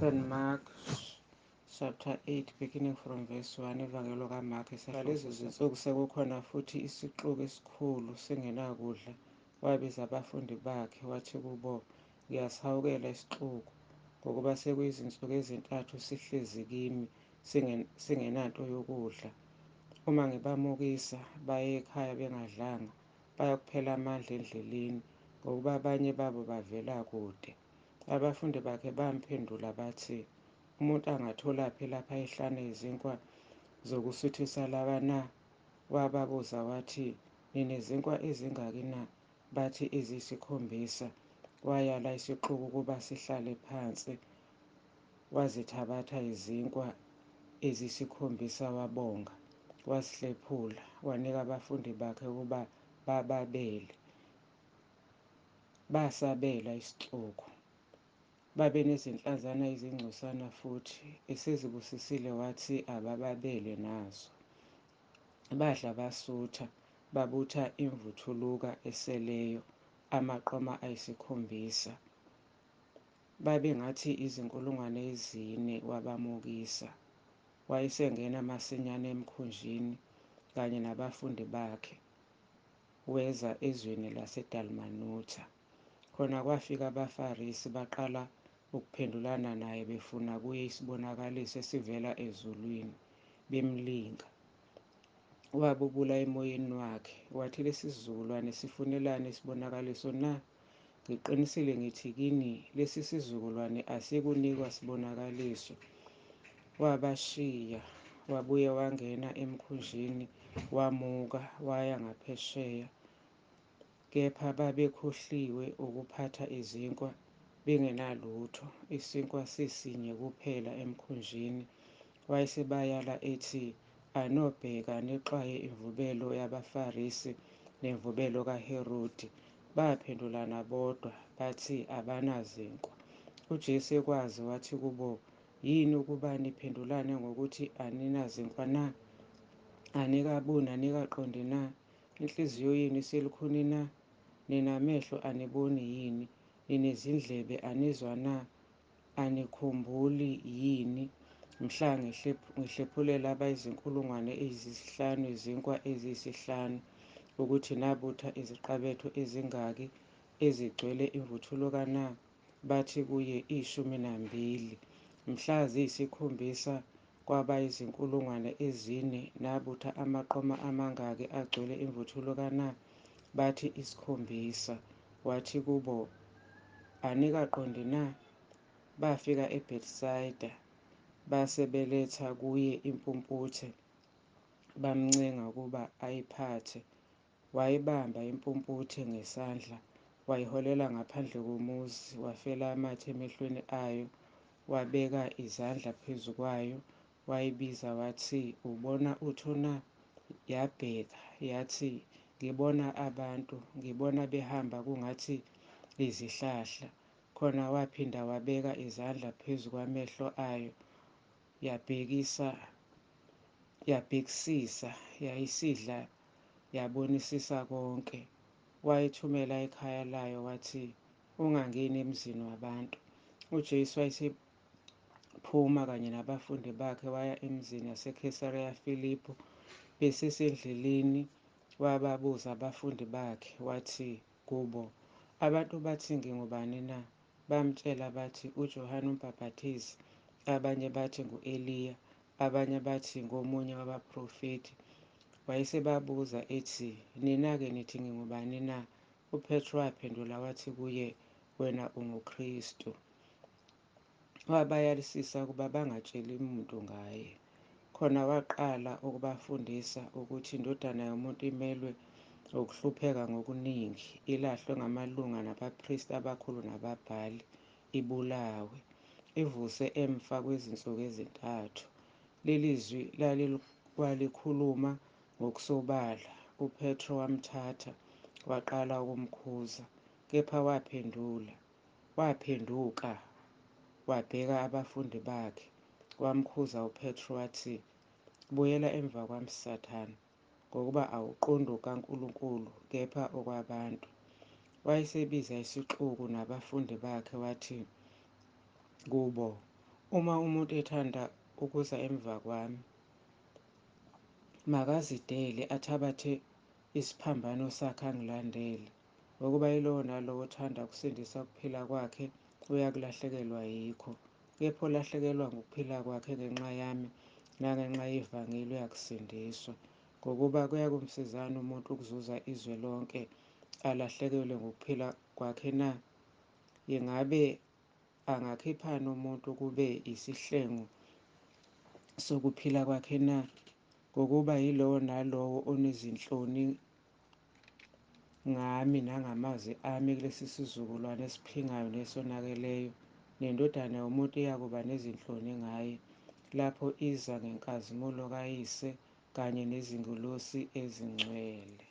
St. Mark chapter 8 beginning from verse 1. Ivangelo kaMark. Ngalezi zinsuku sekukhona futhi isixuku esikhulu singenakudla. Wabiza abafundi bakhe wathi kubo, ngiyasihawukela isixuku, ngokuba sekuyizinsuku ezintathu sihlezi kimi singenanto yokudla. Uma ngibamukisa baye ekhaya bengadlanga, bayakuphela amandla endleleni, ngokuba abanye babo bavela kude. Abafundi bakhe bamphendula bathi, umuntu angatholaphi lapha ehlane izinkwa zokusuthisa laba na? Wababuza wathi, ninezinkwa ezingaki na? Bathi, eziyisikhombisa. Wayala isixuku ukuba sihlale phansi, wazithabatha izinkwa eziyisikhombisa wabonga, wasihlephula, wanika abafundi bakhe ukuba bababele. Basabela isixuku. Babe nezinhlanzana ezingcosana futhi, esezibusisile wathi abababele nazo. Badla basutha, babutha imvuthuluka eseleyo, amaqoma ayisikhombisa. Babengathi 4,000 wabamukisa. Wayesengena masinyane emkhunjini kanye nabafundi bakhe, weza ezweni laseDalmanutha. Khona kwafika abaFarisi baqala ukuphendulana naye befuna kuye isibonakaliso esivela ezulwini, bemlinga. Wabubula emoyeni wakhe, wathi, lesi sizukulwane sifunelani isibonakaliso na? Ngiqinisile ngithi kini, lesi sizukulwane asikunikwa sibonakaliso. Wabashiya, wabuye wangena emkhunjini, wamuka, waya ngaphesheya. Kepha babekhohliwe ukuphatha izinkwa, bengenalutho, isinkwa sisinye kuphela emkhunjini. Wayesebayala ethi, anobheka nixwaye imvubelo yabaFarisi nemvubelo kaHerodi. Baphendulana bodwa, bathi abanazinkwa. UJesu ekwazi wathi kubo, yini ukuba niphendulane ngokuthi aninazinkwa na? Anikaboni, anikaqondi na? Inhliziyo yenu iselukhuni na? Ninamehlo aniboni yini? Ninezindlebe anizwa na? Anikhumbuli yini mhla ngihlephulela abayizinkulungwane eziyisihlanu izinkwa eziyisihlanu, ukuthi nabutha iziqabetho ezingaki ezigcwele imvuthuluka na? Bathi kuye 12. Mhla ziyisikhombisa kwabayizinkulungwane ezine, nabutha amaqoma amangaki agcwele imvuthuluka na? Bathi 7. Wathi kubo, anikaqondi na? Bafika eBhetsaida, base beletha kuye impumputhe, bamncenga ukuba ayiphathe. Wayibamba impumputhe ngesandla, wayiholela ngaphandle komuzi, wafela amathe emehlweni ayo, wabeka izandla phezu kwayo, wayibiza wathi, ubona utho na? Yabheka, yathi, ngibona abantu, ngibona behamba kungathi izihlahla. Khona waphinda wabeka izandla phezu kwamehlo ayo, yabhekisisa, yayisidla, yabonisisa konke. Wayithumela ekhaya layo, wathi, ungangeni emzini wabantu. UJesu wayesephuma kanye nabafundi bakhe waya emzini yaseKhesariya Filipi. Besesendleleni wababuza abafundi bakhe, wathi kubo, abantu bathi ngingubani na? Bamtshela bathi, uJohane uMbhaphathizi, abanye bathi ngu-Eliya, abanye bathi ngomunye wabaprofethi. Wayesebabuza ethi, nina-ke nithi ngingubani na? UPetro waphendula wathi kuye, wena unguKristu. Wabayalisisa ukuba bangatsheli muntu ngaye. Khona waqala ukubafundisa ukuthi indodana yomuntu imelwe ukuhlupheka ngokuningi, ilahlwe ngamalunga nabapristi abakhulu nababhali, ibulawe, ivuse emva kwezinsuku ezintathu. Lelizwi walikhuluma ngokusobala. UPetro wamthatha, waqala ukumkhuza, kepha waphenduka, wabheka abafundi bakhe, wamkhuza uPetro wathi, buyela emva kwami Sathane, ngokuba awuqondi kaNkulunkulu, kepha okwabantu. Wayesebiza isixuku nabafundi bakhe wathi kubo, Uma umuntu ethanda ukuza emva kwami, makazidele athabathe isiphambano sakhe angilandele, ngokuba yilowo nalowo othanda ukusindisa ukuphila kwakhe uyakulahlekelwa yikho. Kepha olahlekelwa ngukuphila kwakhe ngenxa yami nangenxa yevangeli uyakusindiswa, ngokuba kuya kumsizana umuntu ukuzuza izwe lonke alahlekelwe ngukuphila kwakhe na? Ingabe angakhiphani umuntu kube isihlengo sokuphila kwakhe na? Ngokuba yilowo nalowo onezinhloni ngami nangamazwi ami kulesi sizukulwane esiphingayo nesonakeleyo, neNdodana yoMuntu iyakuba nezinhloni ngaye lapho iza ngenkazimulo kaYise kanye nezingilosi ezingcwele.